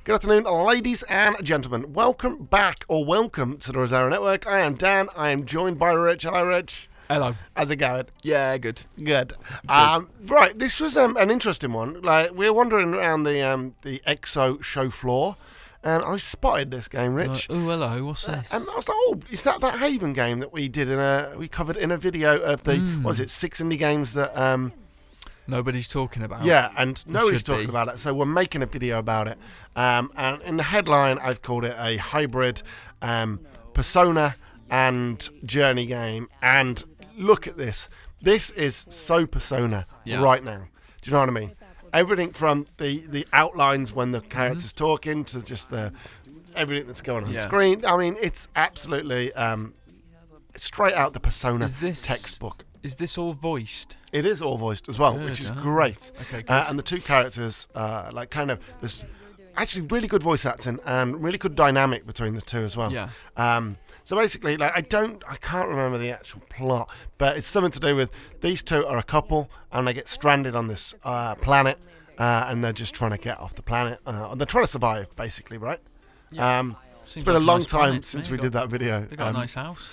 Good afternoon, ladies and gentlemen. Welcome back, or welcome to the Resero Network. I am Dan. I am joined by Rich. Hello, Rich. Hello. How's it going? Yeah, good. Good. Right, this was an interesting one. Like, we were wandering around the EXO show floor, and I spotted this game, Rich. Oh, hello. What's this? And I was like, "Oh, is that Haven game that we covered in a video of the what was it, 6 indie games that Nobody's talking about. Yeah, and nobody's talking be. about it, so we're making a video about it. And in the headline, I've called it a hybrid Persona and Journey game. And look at this. This is so Persona right now. Do you know what I mean? Everything from the outlines when the character's talking to just everything that's going on screen. I mean, it's absolutely straight out the Persona textbook. Is this all voiced? It is all voiced as well, which is great. Okay, good. And the two characters, there's actually really good voice acting and really good dynamic between the two as well. Yeah. So basically, I can't remember the actual plot, but it's something to do with these two are a couple and they get stranded on this planet, and they're just trying to get off the planet. And they're trying to survive, basically, right? Yeah. It's been a long time since we did that video. They got a nice house.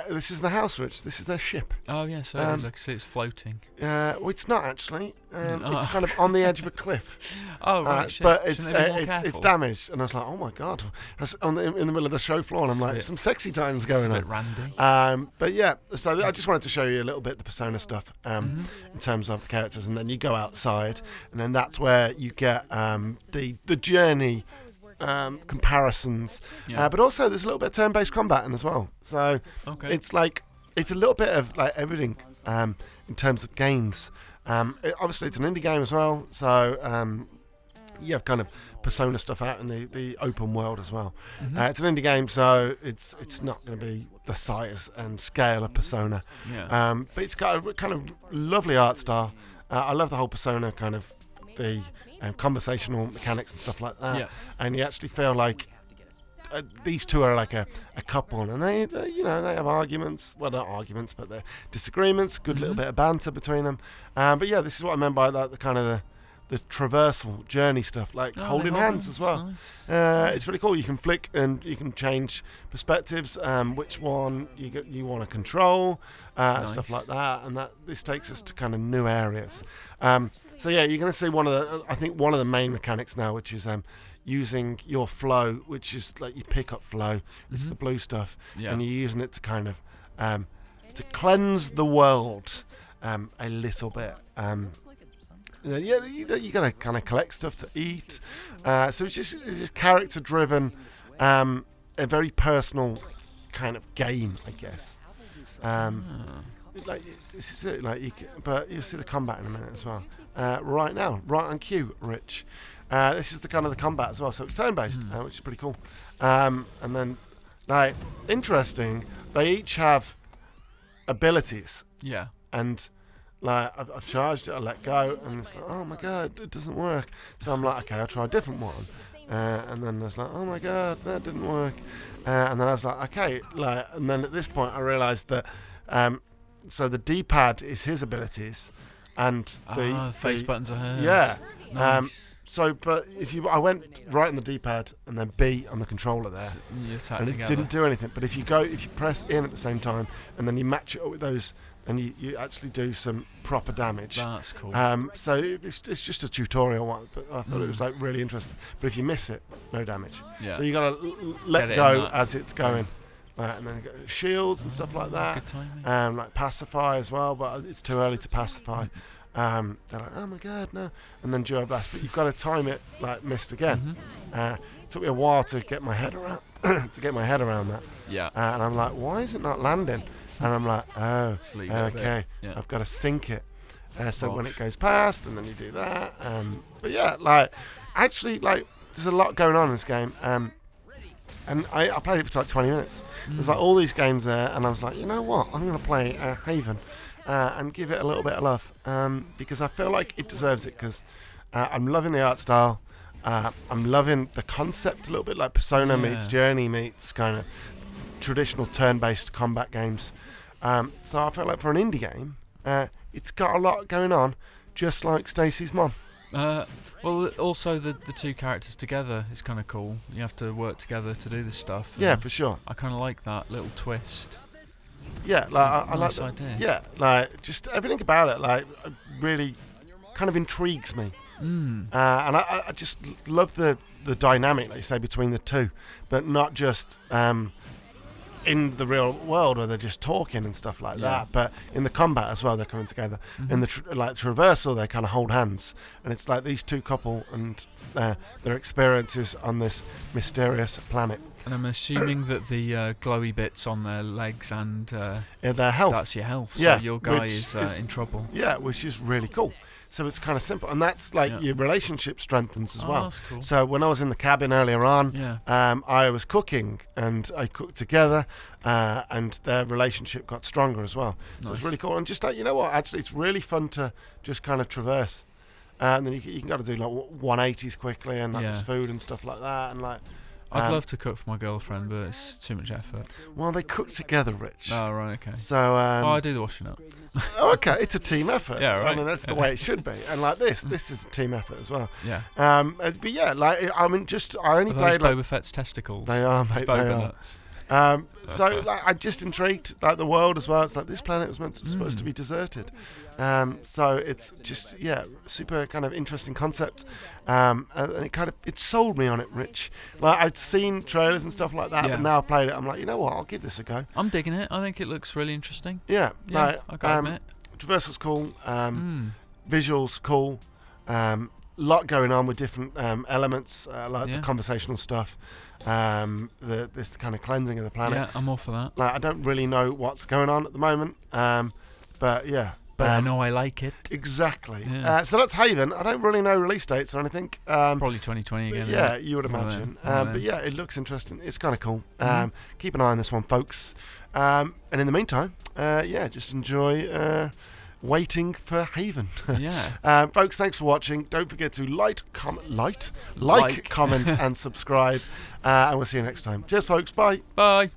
This isn't a house, Rich. This is their ship. Oh, yeah, so it is. I can see it's floating. Well, it's not actually. It's kind of on the edge of a cliff. Oh, right, shit. But it's damaged. And I was like, oh my God. That's in the middle of the show floor, and I'm like, some sexy times going on. It's a bit randy. But yeah, so I just wanted to show you a little bit the Persona stuff in terms of the characters, and then you go outside, and then that's where you get the journey comparisons, but also there's a little bit of turn-based combat in as well. So it's a little bit of like everything in terms of games. Obviously, it's an indie game as well, so you have kind of Persona stuff out in the open world as well. It's an indie game, so it's not going to be the size and scale of Persona. But it's got a kind of lovely art style. I love the whole Persona kind of the conversational mechanics and stuff like that, and you actually feel like these two are like a couple, and they have arguments. Well, not arguments, but they're disagreements. Good little bit of banter between them. But yeah, this is what I meant by like the traversal journey stuff, like holding hands as well. Nice. It's really cool. You can flick and you can change perspectives, which one you want to control, stuff like that. And this takes us to kind of new areas. So yeah, you're going to see one of the main mechanics now, which is using your flow, which is like your pickup flow. It's the blue stuff, and you're using it to kind of to cleanse the world a little bit. You're going to kind of collect stuff to eat. So it's just character-driven, a very personal kind of game, I guess. This is it. But you'll see the combat in a minute as well. Right now, right on cue, Rich. This is the kind of the combat as well. So it's turn-based, which is pretty cool. And then, interesting. They each have abilities. Yeah. And I've charged it, I let go, and it's like, oh my God, it doesn't work. So I'm like, okay, I'll try a different one. And then it's like, oh my God, that didn't work. And then I was like, okay, and then at this point I realised that, so the D-pad is his abilities, and the face buttons are hers. Yeah. Nice. But I went right on the D-pad and then B on the controller there, and it didn't do anything. But if you press in at the same time and then you match it up with those, and you actually do some proper damage. That's cool. So it's just a tutorial one, but I thought it was like really interesting. But if you miss it, no damage. Yeah. So you gotta let go as it's going. And then shields and stuff like that. Good timing. Like pacify as well, but it's too early to pacify. They're like, oh my God, no. And then Duo Blast, but you've got to time it like missed again. It took me a while to get my head around that. Yeah. And I'm like, why is it not landing? And I'm like, oh, okay, I've got to sync it. So when it goes past, and then you do that. But yeah, there's a lot going on in this game. And I played it for like 20 minutes. There's like all these games there, and I was like, you know what? I'm going to play Haven and give it a little bit of love because I feel like it deserves it, because I'm loving the art style. I'm loving the concept a little bit, like Persona meets Journey meets kind of traditional turn-based combat games. So I felt like for an indie game, it's got a lot going on, just like Stacey's mom. Well, also the two characters together is kind of cool. You have to work together to do this stuff. Yeah, for sure. I kind of like that little twist. Yeah, It's like a I like nice idea. Yeah, like just everything about it, like really kind of intrigues me. And I just love the dynamic, like you say, between the two, but not just in the real world where they're just talking and stuff like that, but in the combat as well, they're coming together. In the traversal, they kind of hold hands, and it's like these two couple and their experiences on this mysterious planet. And I'm assuming that the glowy bits on their legs and Their health. that's your health. Yeah, So your guy which is in trouble. Yeah, which is really cool. So it's kind of simple, and that's like your relationship strengthens as well. That's cool. So when I was in the cabin earlier on, I was cooking, and I cooked together, and their relationship got stronger as well. So it's really cool, and just like, you know what, actually, it's really fun to just kind of traverse, and then you can got to do like 180s quickly, and like there's food and stuff like that, and like. I'd love to cook for my girlfriend, but it's too much effort. Well, they cook together, Rich. Oh, right, okay. So I do the washing up. Okay, it's a team effort. Yeah, right. I mean, that's the way it should be. And like this is a team effort as well. Yeah. But yeah, like I mean, I only Are played those like Boba Fett's testicles? they are, mate. They Boba are. nuts. So like, I'm just intrigued, like the world as well. It's like this planet was supposed to be deserted. So it's just super kind of interesting concept. And it sold me on it, Rich. Like I'd seen trailers and stuff like that, but now I've played it. I'm like, you know what? I'll give this a go. I'm digging it. I think it looks really interesting. Yeah, I gotta admit. Traversal's cool. Visuals cool. Lot going on with different elements, like the conversational stuff. This kind of cleansing of the planet. Yeah, I'm all for that. Like I don't really know what's going on at the moment, but yeah. But I know I like it. Exactly. Yeah. So that's Haven. I don't really know release dates or anything. Probably 2020 again. Yeah, you would imagine. But yeah, it looks interesting. It's kind of cool. Keep an eye on this one, folks. And in the meantime, just enjoy waiting for Haven. Yeah. Folks, thanks for watching. Don't forget to like, comment, and subscribe. And we'll see you next time. Cheers, folks. Bye. Bye.